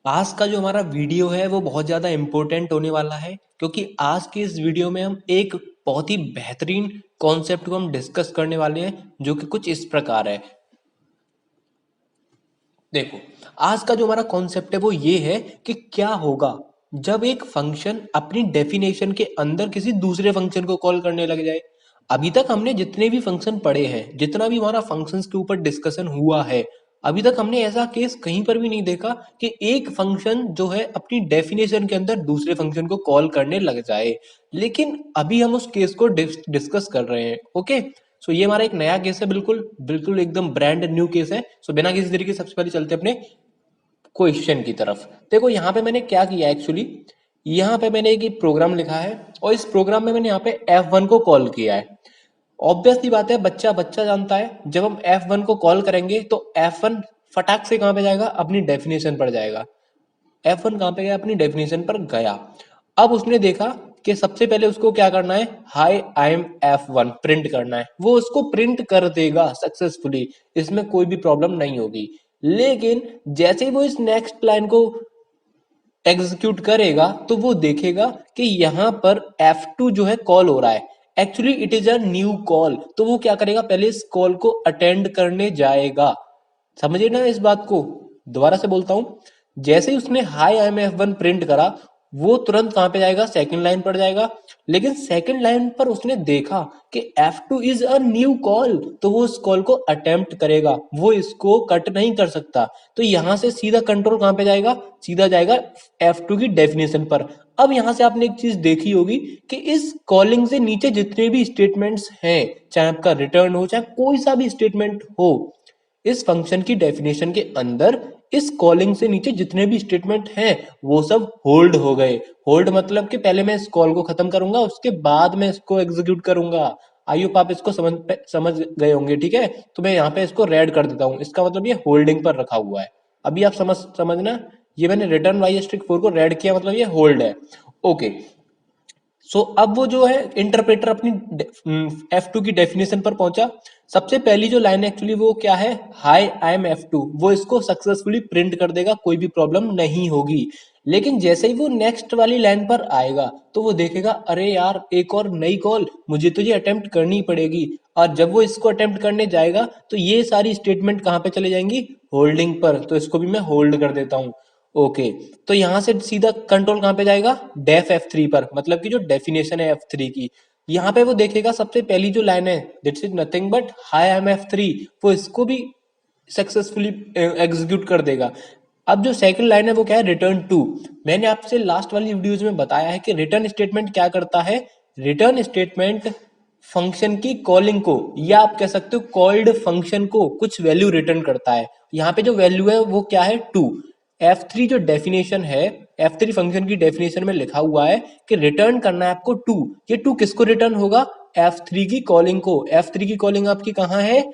आज का जो हमारा वीडियो है वो बहुत ज़्यादा इम्पोर्टेंट होने वाला है क्योंकि आज के इस वीडियो में हम एक बहुत ही बेहतरीन कॉन्सेप्ट को हम डिस्कस करने वाले हैं जो कि कुछ इस प्रकार है। देखो, आज का जो हमारा कॉन्सेप्ट है वो ये है कि क्या होगा जब एक फंक्शन अपनी डेफिनेशन के अंदर किसी दूसरे फंक्शन को कॉल करने लग जाए। अभी तक हमने जितने भी फंक्शन पढ़े हैं, जितना भी हमारा फंक्शंस के ऊपर डिस्कशन हुआ है, अभी तक हमने ऐसा केस कहीं पर भी नहीं देखा कि एक फंक्शन जो है अपनी डेफिनेशन के अंदर दूसरे फंक्शन को कॉल करने लग जाए। लेकिन अभी हम उस केस को डिस्कस कर रहे हैं। ओके, सो ये हमारा एक नया केस है, बिल्कुल बिल्कुल एकदम ब्रांड न्यू केस है। सो बिना किसी तरीके सबसे पहले चलते हैं अपने क्वेश्चन की तरफ। देखो यहाँ पे मैंने क्या किया एक्चुअली, यहाँ पे मैंने एक प्रोग्राम लिखा है और इस प्रोग्राम में मैंने यहाँ पे F1 को कॉल किया है। ऑब्वियसली बात है, बच्चा बच्चा जानता है, जब हम F1 को कॉल करेंगे तो F1 फटाक से कहाँ पे जाएगा, अपनी डेफिनेशन पर जाएगा। F1 कहाँ पे गया, अपनी डेफिनेशन पर गया। अब उसने देखा कि सबसे पहले उसको क्या करना है, high I'm F1 print करना है। वो उसको प्रिंट कर देगा सक्सेसफुली, इसमें कोई भी प्रॉब्लम नहीं होगी। लेकिन जैसे ही वो इस नेक्स्ट लाइन को एग्जीक्यूट करेगा तो वो देखेगा कि यहाँ पर F2 जो है कॉल हो रहा है। Actually it is a new call, तो वो क्या करेगा, पहले इस कॉल को अटेंड करने जाएगा। समझिए ना इस बात को, दोबारा से बोलता हूं। जैसे ही उसने high I'm F1 print करा, वो तुरंत कहां पे जाएगा, सेकंड लाइन पर जाएगा। लेकिन सेकंड लाइन पर उसने देखा कि F2 is a new call, तो वो इस कॉल को अटेम्प्ट करेगा, वो इसको कट नहीं कर सकता। तो यहां से सीधा कंट्रोल कहां पे जाएगा, सीधा जाएगा F2 की डेफिनेशन पर। अब यहां से आपने एक चीज देखी होगी कि इस कॉलिंग से नीचे जितने भी स्टेटमेंट्स हैं, चाहे आपका रिटर्न हो चाहे कोई सा भी स्टेटमेंट हो, इस फंक्शन की डेफिनेशन के अंदर इस कॉलिंग से नीचे जितने भी स्टेटमेंट हैं वो सब होल्ड हो गए। होल्ड मतलब कि पहले मैं इस कॉल को खत्म करूंगा, उसके बाद मैं इसको एग्जीक्यूट करूंगा। आई होप आप इसको समझ गए होंगे। ठीक है, तो मैं यहाँ पे इसको रेड कर देता हूँ, इसका मतलब ये होल्डिंग पर रखा हुआ है। अभी आप समझना, ये मैंने रिटर्न वाई स्ट्रिक 4 को रेड किया, मतलब ये होल्ड है। ओके, सो अब वो जो है इंटरप्रेटर अपनी F2 की डेफिनेशन पर पहुंचा। सबसे पहली जो लाइन एक्चुअली वो क्या है, हाई आई एम F2, वो इसको सक्सेसफुली प्रिंट कर देगा, कोई भी प्रॉब्लम नहीं होगी। लेकिन जैसे ही वो नेक्स्ट वाली लाइन पर आएगा तो वो देखेगा, अरे यार एक और नई कॉल, मुझे तो ये अटेम्प्ट करनी पड़ेगी। और जब वो इसको अटेम्प्ट करने जाएगा तो ये सारी स्टेटमेंट कहाँ पे चले जाएंगी, होल्डिंग पर। तो इसको भी मैं होल्ड कर देता हूँ। ओके, तो यहां से सीधा कंट्रोल कहां पे जाएगा, डेफ F3 पर, मतलब कि जो डेफिनेशन है F3 की। यहाँ पे वो देखेगा सबसे पहली जो लाइन है, that's is nothing but hi I'm F3, वो इसको भी सक्सेसफुली एग्जीक्यूट कर देगा। अब जो सेकंड लाइन है वो क्या है, रिटर्न टू। मैंने आपसे लास्ट वाली वीडियोज में बताया है कि रिटर्न स्टेटमेंट क्या करता है। रिटर्न स्टेटमेंट फंक्शन की कॉलिंग को, या आप कह सकते हो कॉल्ड फंक्शन को, कुछ वैल्यू रिटर्न करता है। यहाँ पे जो वैल्यू है वो क्या है, टू। F3 जो डेफिनेशन है, F3 फंक्शन की डेफिनेशन में लिखा हुआ है कि रिटर्न करना है आपको टू। ये टू किसको रिटर्न होगा, F3 की कॉलिंग को। F3 की कॉलिंग आपकी कहाँ है,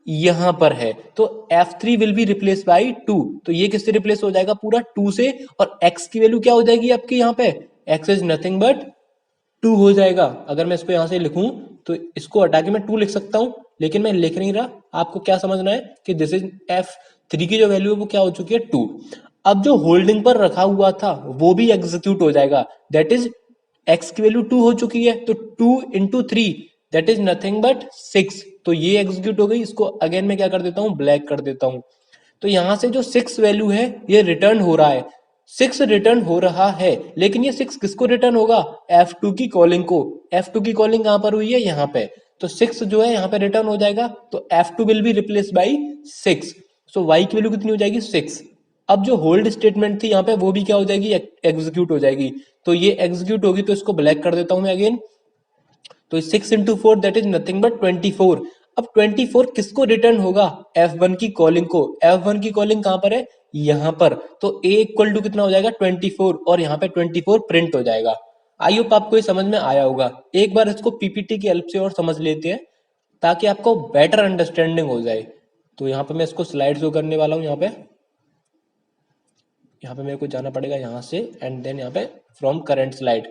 यहां पर है। तो F3 will be replace by two, तो ये किससे रिप्लेस हो जाएगा, पूरा टू से। और x की वैल्यू क्या हो जाएगी आपकी यहाँ पे, x is nothing but two हो जाएगा। अगर मैं इसको यहां से लिखूं तो इसको हटा के मैं टू लिख सकता हूं, लेकिन मैं लिख नहीं रहा। आपको क्या समझना है कि दिस इज F3 की जो वैल्यू है वो क्या हो चुकी है, टू। अब जो होल्डिंग पर रखा हुआ था वो भी एग्जीक्यूट हो जाएगा, दैट इज x की वैल्यू टू हो चुकी है, तो two into three, that is nothing but six. तो ये एग्जीक्यूट हो गई। इसको अगेन मैं क्या कर देता हूँ, ब्लैक कर देता हूँ। तो यहां से जो सिक्स वैल्यू है ये रिटर्न हो रहा है, सिक्स रिटर्न हो रहा है। लेकिन ये सिक्स किसको रिटर्न होगा, F2 की कॉलिंग को। F2 की कॉलिंग कहां पर हुई है, यहाँ पे। तो सिक्स जो है यहाँ पे रिटर्न हो जाएगा, तो F2 will be replace by six. So y की वैल्यू कितनी हो जाएगी, सिक्स। अब जो होल्ड स्टेटमेंट थी यहाँ पे वो भी क्या हो जाएगी, एग्जीक्यूट हो जाएगी। तो ये एग्जीक्यूट होगी, तो इसको ब्लैक कर देता हूं मैं अगेन। तो six into four, that is nothing but 24। अब 24 किसको रिटर्न होगा, F1 की कॉलिंग को। F1 की कॉलिंग कहां पर है, यहां पर। तो A इक्वल टू कितना हो जाएगा, 24, और यहाँ पे 24 प्रिंट हो जाएगा। आई होप आपको ये समझ में आया होगा। एक बार इसको पीपीटी की हेल्प से और समझ लेते हैं ताकि आपको बेटर अंडरस्टैंडिंग हो जाए। तो यहाँ पे मैं इसको स्लाइड शो करने वाला हूँ। यहाँ पे मेरे को जाना पड़ेगा यहाँ से, एंड देन यहाँ पे फ्रॉम करंट स्लाइड।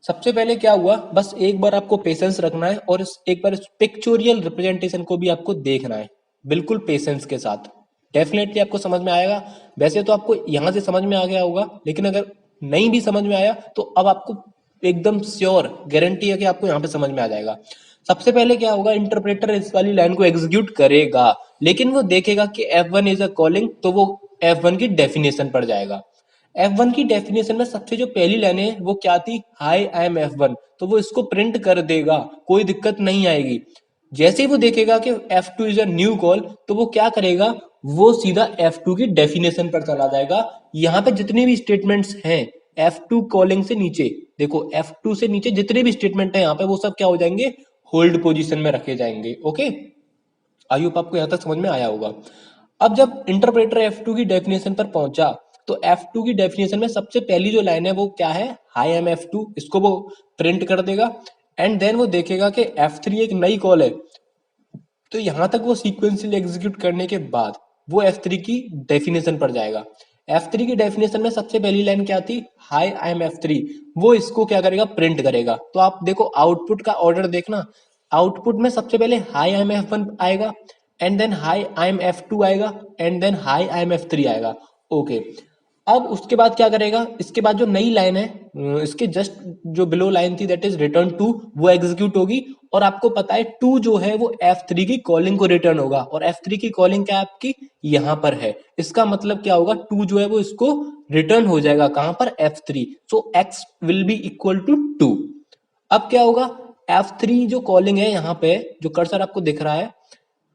सबसे पहले क्या हुआ, बस एक बार आपको पेशेंस रखना है और एक बार इस पिक्चोरियल रिप्रेजेंटेशन को भी आपको देखना है, बिल्कुल पेशेंस के साथ। डेफिनेटली आपको समझ में आएगा। वैसे तो आपको यहाँ से समझ में आ गया होगा, लेकिन अगर नहीं भी समझ में आया तो अब आपको एकदम श्योर गारंटी है कि आपको यहाँ पे समझ में आ जाएगा। सबसे पहले क्या होगा, इंटरप्रेटर इस वाली लाइन को एग्जीक्यूट करेगा, लेकिन वो देखेगा कि F1 इज अ कॉलिंग, तो वो F1 की डेफिनेशन पर जाएगा। F1 की डेफिनेशन में सबसे जो पहली लाइन है वो क्या थी, हाई आई एम F1, तो वो इसको प्रिंट कर देगा, कोई दिक्कत नहीं आएगी। जैसे ही वो देखेगा कि F2 is a new call, तो वो क्या करेगा, वो सीधा F2 की डेफिनेशन पर चला जाएगा। यहाँ पे जितने भी स्टेटमेंट्स हैं F2 कॉलिंग से नीचे, देखो F2 से नीचे जितने भी स्टेटमेंट है यहाँ पे वो सब क्या हो जाएंगे, होल्ड पोजीशन में रखे जाएंगे। ओके, आई होप आपको यहाँ तक समझ में आया होगा। अब जब इंटरप्रेटर F2 की डेफिनेशन पर पहुंचा, तो F2 की डेफिनेशन में सबसे पहली जो लाइन है वो क्या है, हाई एम F2, इसको वो प्रिंट कर देगा। एंड देन वो देखेगा कि F3 एक नई कॉल है, तो यहां तक वो सीक्वेंशियली एग्जीक्यूट करने के बाद वो F3 की डेफिनेशन पर जाएगा। F3 की डेफिनेशन में सबसे पहली लाइन क्या थी, हाई आई एम F3, वो इसको क्या करेगा, प्रिंट करेगा। तो आप देखो आउटपुट का ऑर्डर देखना, आउटपुट में सबसे पहले हाई आई एम F1 आएगा, and then hi I'm F2 आएगा, and then hi I'm F3 आएगा। ओके, अब उसके बाद क्या करेगा, इसके बाद जो नई लाइन है, इसके जस्ट जो बिलो लाइन थी, दैट इज रिटर्न टू, वो एग्जीक्यूट होगी। और आपको पता है टू जो है वो F3 की कॉलिंग को रिटर्न होगा, और F3 की कॉलिंग क्या है आपकी, यहां पर है। इसका मतलब क्या होगा, टू जो है वो इसको रिटर्न हो जाएगा कहां पर, F3। So x will be equal to 2। अब क्या होगा, F3 जो कॉलिंग है यहाँ पे, जो कर्सर आपको दिख रहा है,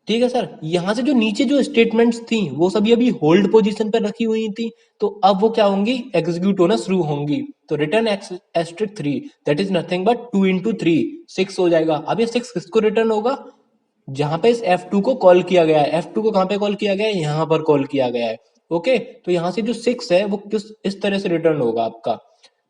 ठीक है सर, यहां से जो नीचे जो स्टेटमेंट्स थी वो सभी अभी होल्ड पोजीशन पर रखी हुई थी, तो अब वो क्या होंगी, एग्जीक्यूट होना शुरू होंगी। तो return asterisk 3, that is nothing but 2 into 3, 6 हो जाएगा। अब ये 6 किसको रिटर्न होगा, जहां पे इस F2 को कॉल किया गया है। F2 को कहां पे कॉल किया गया है, यहां पर कॉल किया गया है। ओके, तो यहां से जो 6 है वो किस इस तरह से रिटर्न होगा आपका,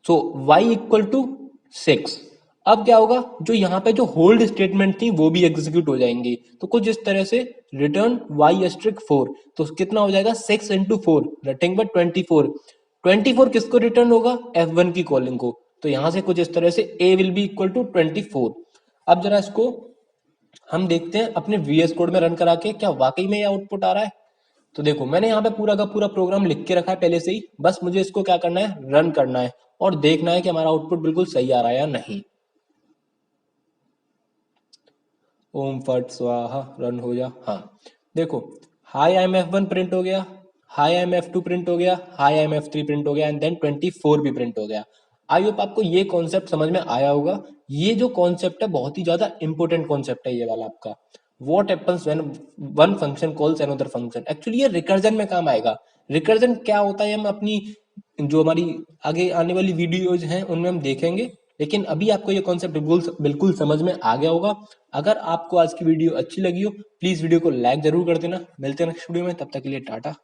सो y इक्वल टू 6। अब क्या होगा, जो यहाँ पे जो होल्ड स्टेटमेंट थी वो भी एग्जीक्यूट हो जाएंगी, तो कुछ इस तरह से रिटर्न y एस्ट्रिक 4, तो कितना हो जाएगा, 6 इंटू 4, नथिंग बट 24। 24 किसको रिटर्न होगा, F1 की कॉलिंग को। तो यहां से कुछ इस तरह से a will be equal to 24। अब जरा इसको हम देखते हैं अपने VS कोड में रन करा के, क्या वाकई में ये आउटपुट आ रहा है। तो देखो मैंने यहाँ पे पूरा का पूरा प्रोग्राम लिख के रखा है पहले से ही, बस मुझे इसको क्या करना है, रन करना है और देखना है कि हमारा आउटपुट बिल्कुल सही आ रहा है या नहीं। ओम फट स्वाहा, रन हो जा। हाँ देखो, high I'm F1 print हो गया, high I'm F2 print हो गया, high I'm F3 print हो गया, एंड देन 24 भी प्रिंट हो गया। आई होप आपको ये कॉन्सेप्ट समझ में आया होगा। ये जो कॉन्सेप्ट है बहुत ही ज्यादा इंपॉर्टेंट कॉन्सेप्ट है ये वाला आपका। What happens when one function calls another function, actually ये रिकर्जन में काम आएगा। रिकर्जन क्या होता है हम अपनी जो हमारी आगे आने वाली वीडियोज हैं उनमें हम देखेंगे, लेकिन अभी आपको ये कॉन्सेप्ट बिल्कुल बिल्कुल समझ में आ गया होगा। अगर आपको आज की वीडियो अच्छी लगी हो, प्लीज वीडियो को लाइक जरूर कर देना। मिलते हैं नेक्स्ट वीडियो में, तब तक के लिए टाटा।